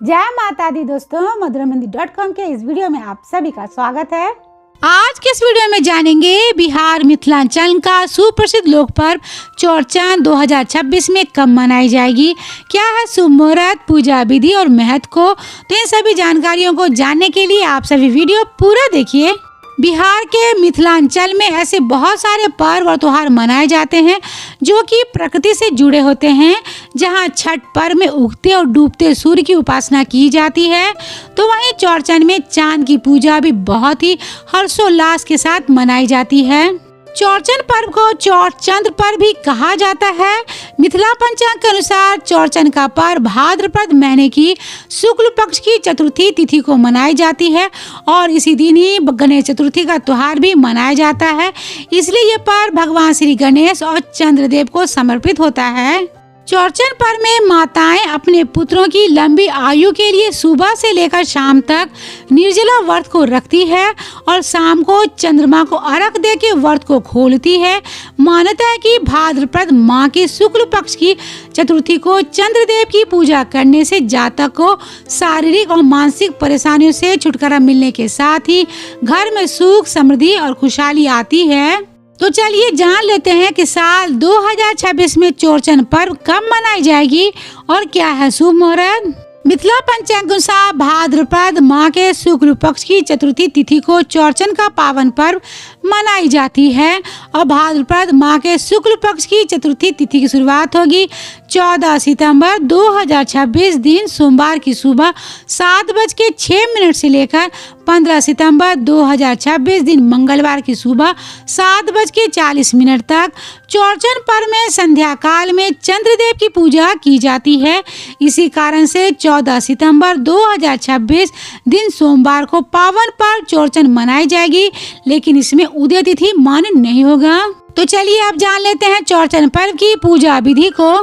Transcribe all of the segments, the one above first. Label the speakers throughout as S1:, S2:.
S1: जय माता दी दोस्तों, मधुरामंदिर.com के इस वीडियो में आप सभी का स्वागत है। आज के इस वीडियो में जानेंगे बिहार मिथिलांचल का सुप्रसिद्ध लोक पर्व चौरचन 2026 में कब मनाई जाएगी, क्या है शुभ मुहूर्त, पूजा विधि और महत्व को। तो इन सभी जानकारियों को जानने के लिए आप सभी वीडियो पूरा देखिए। बिहार के मिथिलांचल में ऐसे बहुत सारे पर्व और त्योहार मनाए जाते हैं जो कि प्रकृति से जुड़े होते हैं। जहां छठ पर्व में उगते और डूबते सूर्य की उपासना की जाती है, तो वहीं चौरचन में चांद की पूजा भी बहुत ही हर्षोल्लास के साथ मनाई जाती है। चौरचन पर्व को चौरचंद्र पर्व भी कहा जाता है। मिथिला पंचांग के अनुसार चौरचन का पर्व भाद्रपद महीने की शुक्ल पक्ष की चतुर्थी तिथि को मनाई जाती है और इसी दिन ही गणेश चतुर्थी का त्योहार भी मनाया जाता है। इसलिए ये पर्व भगवान श्री गणेश और चंद्रदेव को समर्पित होता है। चौरचन पर्व में माताएं अपने पुत्रों की लंबी आयु के लिए सुबह से लेकर शाम तक निर्जला व्रत को रखती है और शाम को चंद्रमा को अर्घ दे के व्रत को खोलती है। मान्यता है कि भाद्रपद माह के शुक्ल पक्ष की चतुर्थी को चंद्रदेव की पूजा करने से जातक को शारीरिक और मानसिक परेशानियों से छुटकारा मिलने के साथ ही घर में सुख, समृद्धि और खुशहाली आती है। तो चलिए जान लेते हैं कि साल 2026 में चौरचन पर्व कब मनाई जाएगी और क्या है शुभ मुहूर्त। मिथिला पंचांग के अनुसार भाद्रपद माह के शुक्ल पक्ष की चतुर्थी तिथि को चौरचन का पावन पर्व मनाई जाती है और भाद्रपद माह के शुक्ल पक्ष की चतुर्थी तिथि की शुरुआत होगी 14 सितंबर 2026 दिन सोमवार की सुबह 7:06 से लेकर 15 सितंबर 2026 दिन मंगलवार की सुबह 7:40 तक। चौरचन पर्व में संध्या काल में चंद्रदेव की पूजा की जाती है। इसी कारण से 14 सितंबर 2026 दिन सोमवार को पावन पर्व चौरचन मनाई जाएगी, लेकिन इसमें उदय तिथि मान्य नहीं होगा। तो चलिए अब जान लेते हैं चौरचन पर्व की पूजा विधि को।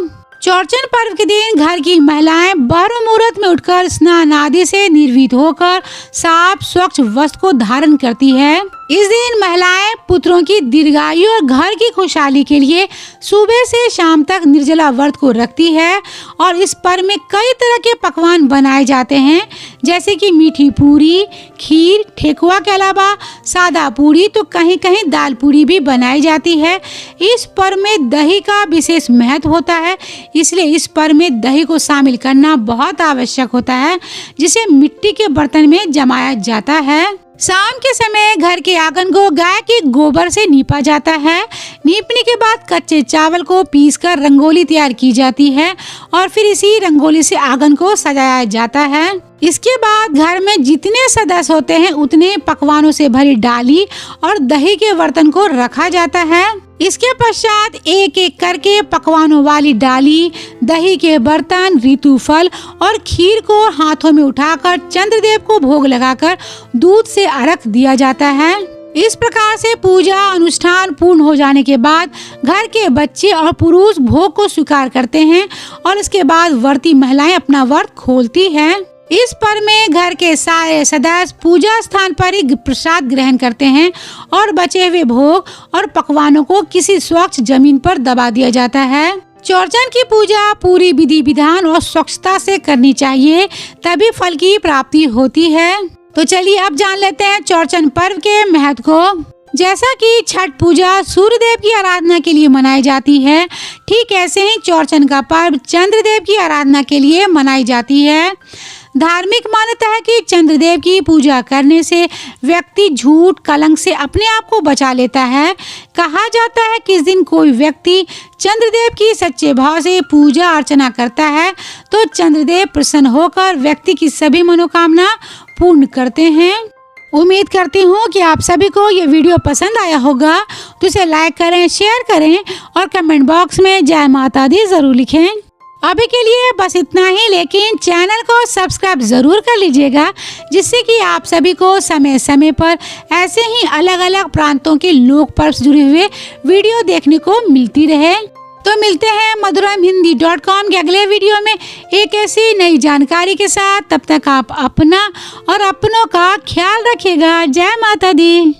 S1: चौरचन पर्व के दिन घर की महिलाएं ब्रह्म मुहूर्त में उठकर स्नान आदि से निर्विध होकर साफ स्वच्छ वस्त्र को धारण करती है। इस दिन महिलाएं पुत्रों की दीर्घायु और घर की खुशहाली के लिए सुबह से शाम तक निर्जला व्रत को रखती है और इस पर्व में कई तरह के पकवान बनाए जाते हैं, जैसे कि मीठी पूरी, खीर, ठेकुआ के अलावा सादा पूरी तो कहीं कहीं दाल पूरी भी बनाई जाती है। इस पर्व में दही का विशेष महत्व होता है, इसलिए इस पर्व में दही को शामिल करना बहुत आवश्यक होता है, जिसे मिट्टी के बर्तन में जमाया जाता है। शाम के समय घर के आंगन को गाय के गोबर से नीपा जाता है। नीपने के बाद कच्चे चावल को पीसकर रंगोली तैयार की जाती है और फिर इसी रंगोली से आंगन को सजाया जाता है। इसके बाद घर में जितने सदस्य होते हैं उतने पकवानों से भरी डाली और दही के बर्तन को रखा जाता है। इसके पश्चात एक एक करके पकवानों वाली डाली, दही के बर्तन, ऋतु फल और खीर को हाथों में उठाकर चंद्रदेव को भोग लगाकर दूध से अर्घ दिया जाता है। इस प्रकार से पूजा अनुष्ठान पूर्ण हो जाने के बाद घर के बच्चे और पुरुष भोग को स्वीकार करते हैं और इसके बाद व्रती महिलाएं अपना व्रत खोलती हैं। इस पर्व में घर के सारे सदस्य पूजा स्थान पर ही प्रसाद ग्रहण करते हैं और बचे हुए भोग और पकवानों को किसी स्वच्छ जमीन पर दबा दिया जाता है। चौरचन की पूजा पूरी विधि विधान और स्वच्छता से करनी चाहिए, तभी फल की प्राप्ति होती है। तो चलिए अब जान लेते हैं चौरचन पर्व के महत्व को। जैसा कि छठ पूजा सूर्यदेव की आराधना के लिए मनाई जाती है, ठीक ऐसे ही चौरचन का पर्व चंद्रदेव की आराधना के लिए मनाई जाती है। धार्मिक मान्यता है कि चंद्रदेव की पूजा करने से व्यक्ति झूठ, कलंक से अपने आप को बचा लेता है। कहा जाता है कि इस दिन कोई व्यक्ति चंद्रदेव की सच्चे भाव से पूजा अर्चना करता है तो चंद्रदेव प्रसन्न होकर व्यक्ति की सभी मनोकामना पूर्ण करते हैं। उम्मीद करती हूँ कि आप सभी को ये वीडियो पसंद आया होगा, तो इसे लाइक करें, शेयर करें और कमेंट बॉक्स में जय माता दी जरूर लिखें। अभी के लिए बस इतना ही, लेकिन चैनल को सब्सक्राइब जरूर कर लीजिएगा, जिससे कि आप सभी को समय समय पर ऐसे ही अलग अलग प्रांतों के लोक पर्व से जुड़े हुए वीडियो देखने को मिलती रहे। तो मिलते हैं मधुरामहिंदी.com के अगले वीडियो में एक ऐसी नई जानकारी के साथ। तब तक आप अपना और अपनों का ख्याल रखिएगा। जय माता दी।